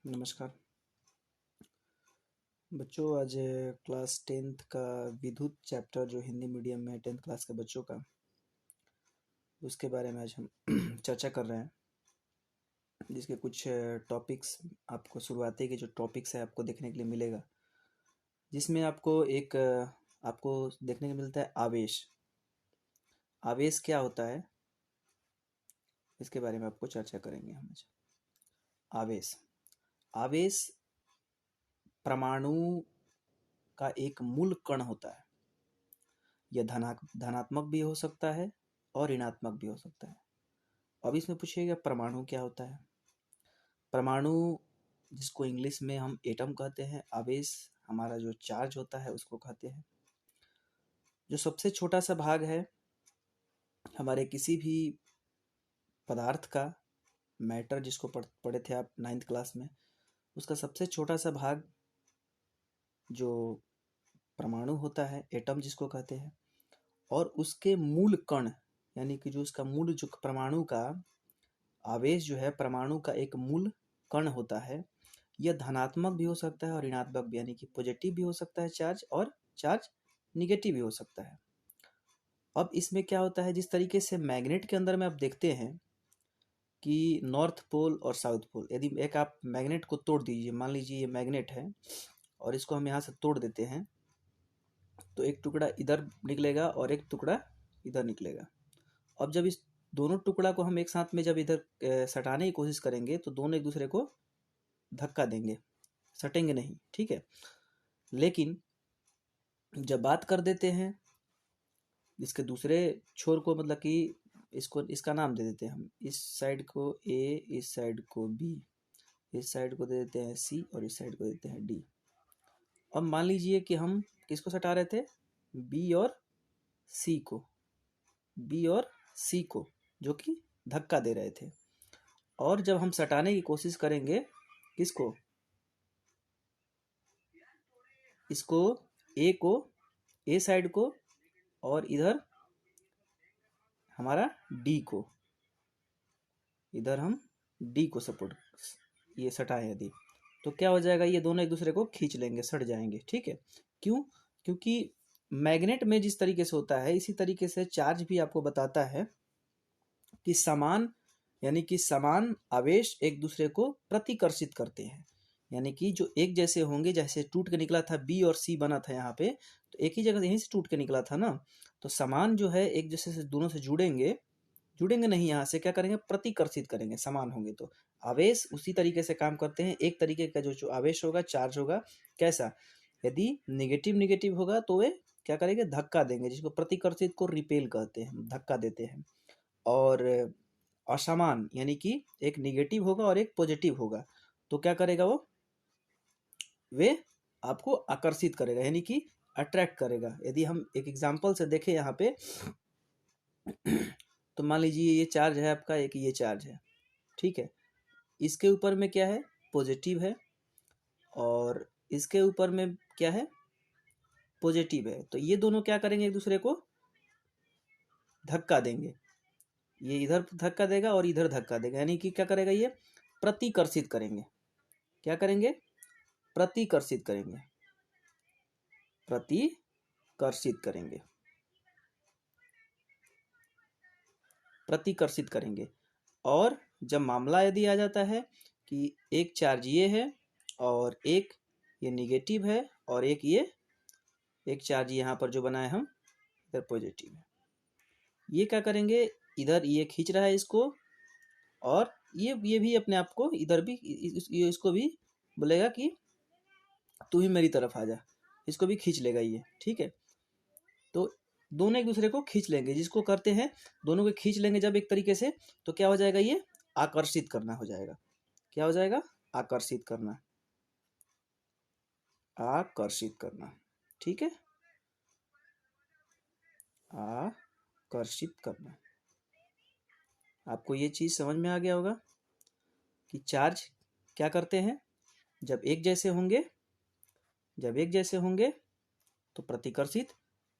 नमस्कार बच्चों। आज क्लास 10th का विद्युत चैप्टर जो हिंदी मीडियम में 10th क्लास के बच्चों का, उसके बारे में आज हम चर्चा कर रहे हैं। जिसके कुछ टॉपिक्स आपको शुरुआती के जो टॉपिक्स है आपको देखने के लिए मिलेगा, जिसमें आपको देखने को मिलता है आवेश। आवेश क्या होता है इसके बारे में आपको चर्चा करेंगे हम आज। आवेश आवेश परमाणु का एक मूल कण होता है। यह धनात्मक भी हो सकता है और ऋणात्मक भी हो सकता है। अब इसमें पूछिएगा परमाणु क्या होता है। परमाणु, जिसको इंग्लिश में हम एटम कहते हैं, आवेश हमारा जो चार्ज होता है उसको कहते हैं। जो सबसे छोटा सा भाग है हमारे किसी भी पदार्थ का, मैटर जिसको पढ़े थे आप 9th क्लास में, उसका सबसे छोटा सा भाग जो परमाणु होता है, एटम जिसको कहते हैं, और उसके मूल कण यानी कि जो उसका मूल, जो परमाणु का आवेश जो है, परमाणु का एक मूल कण होता है। यह धनात्मक भी हो सकता है और ऋणात्मक भी, यानी कि पॉजिटिव भी हो सकता है चार्ज, और चार्ज निगेटिव भी हो सकता है। अब इसमें क्या होता है, जिस तरीके से मैग्नेट के अंदर में आप देखते हैं कि नॉर्थ पोल और साउथ पोल, यदि एक आप मैग्नेट को तोड़ दीजिए, मान लीजिए ये मैग्नेट है और इसको हम यहाँ से तोड़ देते हैं, तो एक टुकड़ा इधर निकलेगा और एक टुकड़ा इधर निकलेगा। अब जब इस दोनों टुकड़ा को हम एक साथ में जब इधर सटाने की कोशिश करेंगे तो दोनों एक दूसरे को धक्का देंगे, सटेंगे नहीं, ठीक है। लेकिन जब बात कर देते हैं इसके दूसरे छोर को, मतलब कि इसका नाम दे देते हैं हम, इस साइड को ए, इस साइड को बी, इस साइड को दे देते हैं सी और इस साइड को देते हैं डी। अब मान लीजिए कि हम किसको सटा रहे थे, बी और सी को, बी और सी को, जो कि धक्का दे रहे थे। और जब हम सटाने की कोशिश करेंगे किसको, इसको, ए को, ए साइड को, और इधर हमारा डी को, इधर हम डी को सपोर्ट, ये सटाए यदि, तो क्या हो जाएगा, ये दोनों एक दूसरे को खींच लेंगे, सट जाएंगे, ठीक है। क्यों? क्योंकि मैग्नेट में जिस तरीके से होता है इसी तरीके से चार्ज भी आपको बताता है कि समान, यानी कि समान आवेश एक दूसरे को प्रतिकर्षित करते हैं। यानी कि जो एक जैसे होंगे, जैसे टूट के निकला था बी और सी बना था यहाँ पे, तो एक ही जगह यहीं से टूट के निकला था ना, तो समान जो है एक जैसे से दोनों से जुड़ेंगे नहीं, यहाँ से क्या करेंगे, प्रतिकर्षित करेंगे, समान होंगे। तो आवेश उसी तरीके से काम करते हैं। एक तरीके का जो आवेश होगा, चार्ज होगा, कैसा, यदि निगेटिव निगेटिव होगा तो वे क्या करेंगे, धक्का देंगे, जिसको प्रतिकर्षित को रिपेल कहते हैं, धक्का देते हैं। और असमान, यानी कि एक निगेटिव होगा और एक पॉजिटिव होगा, तो क्या करेगा वो, वे आपको आकर्षित करेगा, यानी कि अट्रैक्ट करेगा। यदि हम एक एग्जांपल से देखें यहाँ पे तो मान लीजिए ये चार्ज है आपका, एक ये चार्ज है, ठीक है। इसके ऊपर में क्या है, पॉजिटिव है, और इसके ऊपर में क्या है, पॉजिटिव है। तो ये दोनों क्या करेंगे, एक दूसरे को धक्का देंगे। ये इधर धक्का देगा और इधर धक्का देगा, यानी कि क्या करेगा, ये प्रतिकर्षित करेंगे। क्या करेंगे, प्रतिकर्षित करेंगे, प्रतिकर्षित करेंगे, प्रतिकर्षित करेंगे। और जब मामला यदि आ जाता है कि एक चार्ज ये है और एक ये निगेटिव है, और एक चार्ज यहाँ पर जो बनाए हम इधर पॉजिटिव है, ये क्या करेंगे, इधर ये खींच रहा है इसको, और ये भी अपने आप को इधर भी, इसको भी बोलेगा कि तू ही मेरी तरफ आ जा, इसको भी खींच लेगा ये, ठीक है। तो दोनों एक दूसरे को खींच लेंगे, जिसको करते हैं दोनों को खींच लेंगे जब एक तरीके से, तो क्या हो जाएगा, ये आकर्षित करना हो जाएगा। क्या हो जाएगा, आकर्षित करना, आकर्षित करना, ठीक है, आकर्षित करना। आपको ये चीज समझ में आ गया होगा कि चार्ज क्या करते हैं, जब एक जैसे होंगे, तो प्रतिकर्षित,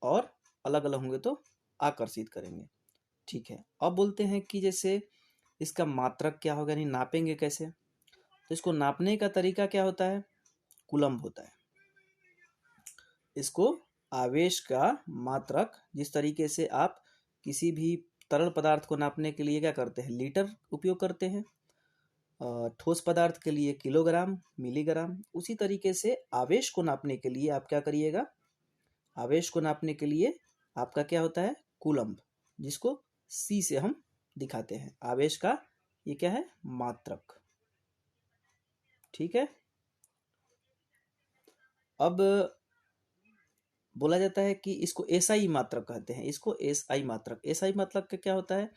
और अलग अलग होंगे तो आकर्षित करेंगे, ठीक है। अब बोलते हैं कि जैसे इसका मात्रक क्या होगा, यानी नापेंगे कैसे। तो इसको नापने का तरीका क्या होता है? कूलम्ब होता है। इसको आवेश का मात्रक, जिस तरीके से आप किसी भी तरल पदार्थ को नापने के लिए क्या करते हैं? लीटर उपयोग करते हैं। ठोस पदार्थ के लिए किलोग्राम, मिलीग्राम। उसी तरीके से आवेश को नापने के लिए आप क्या करिएगा? आवेश को नापने के लिए आपका क्या होता है? कूलम्ब, जिसको C से हम दिखाते हैं। आवेश का ये क्या है? मात्रक। ठीक है। अब बोला जाता है कि इसको SI मात्रक कहते हैं। इसको SI मात्रक। SI मात्रक का क्या होता है?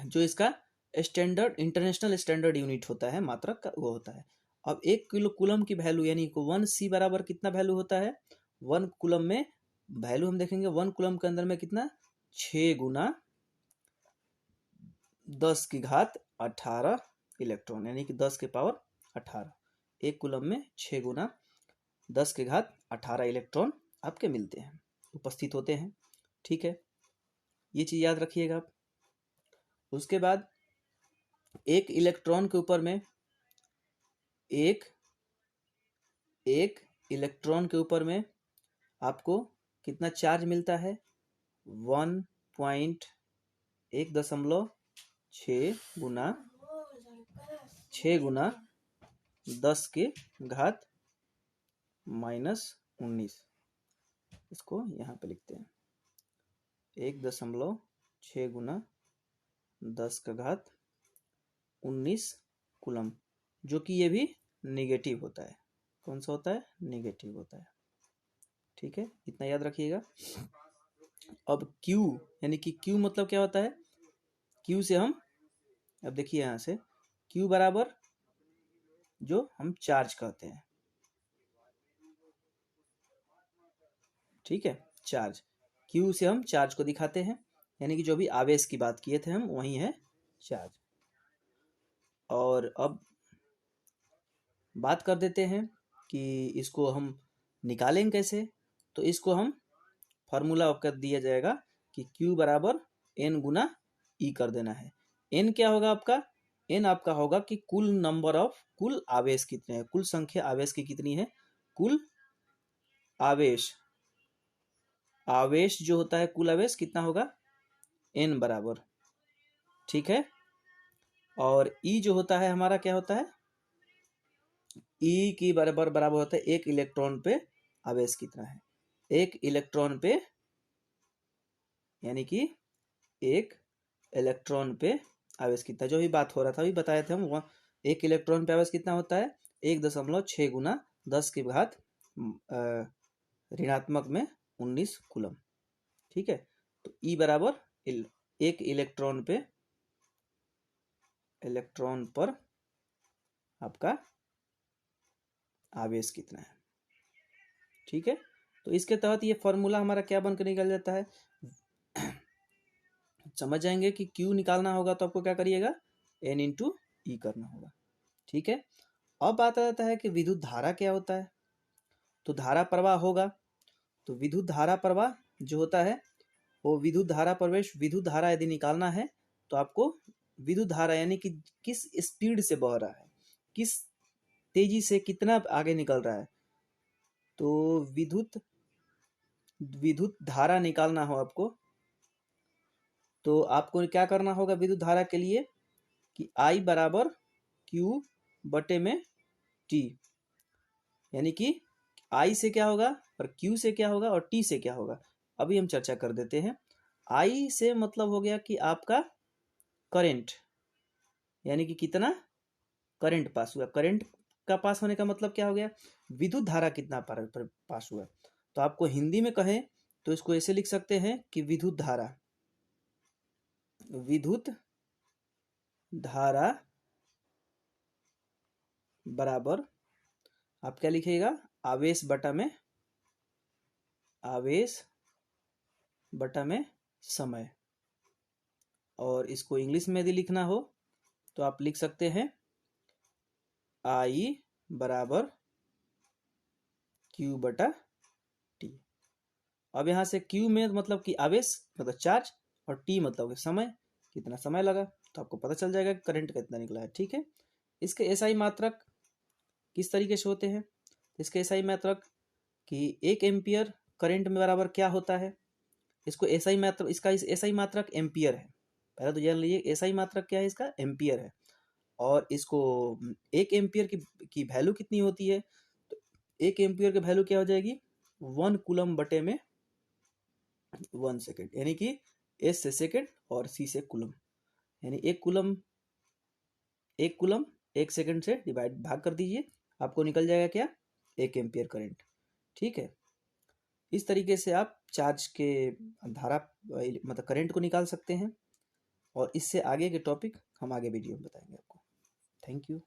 जो इसका स्टैंडर्ड, इंटरनेशनल स्टैंडर्ड यूनिट होता है मात्रक का, वो होता है। अब 1 किलो कूलम्ब की वैल्यू यानी 1C बराबर कितना वैल्यू होता है? 1 कूलम्ब में वैल्यू हम देखेंगे 1 कूलम्ब के अंदर में कितना? 6 गुना 10⁻18 इलेक्ट्रॉन, यानी कि 10 के पावर 18। 1 कूलम्ब में 6 गुना 10⁻18 इलेक्ट्रॉन आपके मिलते हैं, उपस्थित होते हैं। ठीक है, ये चीज़ याद रखिएगा आप। उसके बाद एक इलेक्ट्रॉन के ऊपर में एक इलेक्ट्रॉन के ऊपर में आपको कितना चार्ज मिलता है? 1.1.6 गुना 10⁻⁻⁻19। इसको यहाँ पे लिखते हैं 1.6 गुना 10⁻19 कूलम्ब, जो कि ये भी नेगेटिव होता है। कौन सा होता है? नेगेटिव होता है। ठीक है, इतना याद रखिएगा। अब Q, यानी कि Q मतलब क्या होता है? Q से हम, अब देखिए यहाँ से Q बराबर जो हम चार्ज कहते हैं। ठीक है, चार्ज। Q से हम चार्ज को दिखाते हैं, यानी कि जो भी आवेश की बात किए थे हम, वही है चार्ज। और अब बात कर देते हैं कि इसको हम निकालें कैसे। तो इसको हम फार्मूला कर दिया जाएगा कि Q बराबर N गुना E कर देना है। N क्या होगा आपका? N आपका होगा कि कुल नंबर ऑफ, कुल आवेश कितने हैं, कुल संख्या आवेश की कितनी है, कुल आवेश। आवेश जो होता है, कुल आवेश कितना होगा? N बराबर। ठीक है, और E जो होता है हमारा क्या होता है? E की बराबर होता है एक इलेक्ट्रॉन पे आवेश कितना है। एक इलेक्ट्रॉन पे, यानी कि एक इलेक्ट्रॉन पे आवेश कितना, जो भी बात हो रहा था अभी बताए थे हम। एक इलेक्ट्रॉन पे आवेश कितना होता है? 1.6 गुना 10⁻⁻19 कूलम्ब। ठीक है, तो E बराबर एक इलेक्ट्रॉन पर आपका आवेश कितना है। ठीक है, तो इसके तहत ये फॉर्मूला हमारा क्या बनकर निकल जाता है? समझ जाएंगे कि Q निकालना होगा तो आपको क्या करिएगा? N इंटू E करना होगा। ठीक है, अब बात आता है कि विद्युत धारा क्या होता है। तो धारा प्रवाह होगा, तो विद्युत धारा प्रवाह जो होता है वो विद्युत धारा प्रवेश, विद्युत धारा यदि निकालना है तो आपको विद्युत धारा यानी कि किस स्पीड से बह रहा है, किस तेजी से कितना आगे निकल रहा है, तो विद्युत धारा निकालना हो आपको, तो आपको क्या करना होगा विद्युत धारा के लिए कि I बराबर Q बटे में T, यानी कि I से क्या होगा और Q से क्या होगा और T से क्या होगा, अभी हम चर्चा कर देते हैं। I से मतलब हो गया कि आपका करंट, यानी कि कितना करंट पास हुआ। करंट का पास होने का मतलब क्या हो गया? विद्युत धारा कितना पास हुआ। तो आपको हिंदी में कहें तो इसको ऐसे लिख सकते हैं कि विद्युत धारा बराबर आप क्या लिखिएगा? आवेश बटा में समय। और इसको इंग्लिश में यदि लिखना हो तो आप लिख सकते हैं I बराबर Q बटा T। अब यहाँ से Q में मतलब कि आवेश मतलब चार्ज, और T मतलब कि समय, कितना समय लगा, तो आपको पता चल जाएगा कि करंट कितना निकला है। ठीक है, इसके एसआई मात्रक किस तरीके से होते हैं? इसके एसआई मात्रक कि 1 एम्पियर करंट में बराबर क्या होता है, इसको एसआई मात्रक, इसका एसआई मात्रक एम्पियर है। पहले तो जान लीजिए एसआई मात्रक क्या है, इसका एम्पियर है। और इसको 1 एम्पियर की वैल्यू कितनी होती है, तो 1 एम्पियर की वैल्यू क्या हो जाएगी, 1 कूलम बटे में 1 सेकेंड, यानी कि एस से सेकेंड और सी से कूलम, यानी 1 कूलम 1 सेकेंड से डिवाइड भाग कर दीजिए, आपको निकल जाएगा क्या, 1 एम्पियर करंट। ठीक है, इस तरीके से आप चार्ज के धारा मतलब करंट को निकाल सकते हैं। और इससे आगे के टॉपिक हम आगे वीडियो में बताएंगे आपको। Thank you.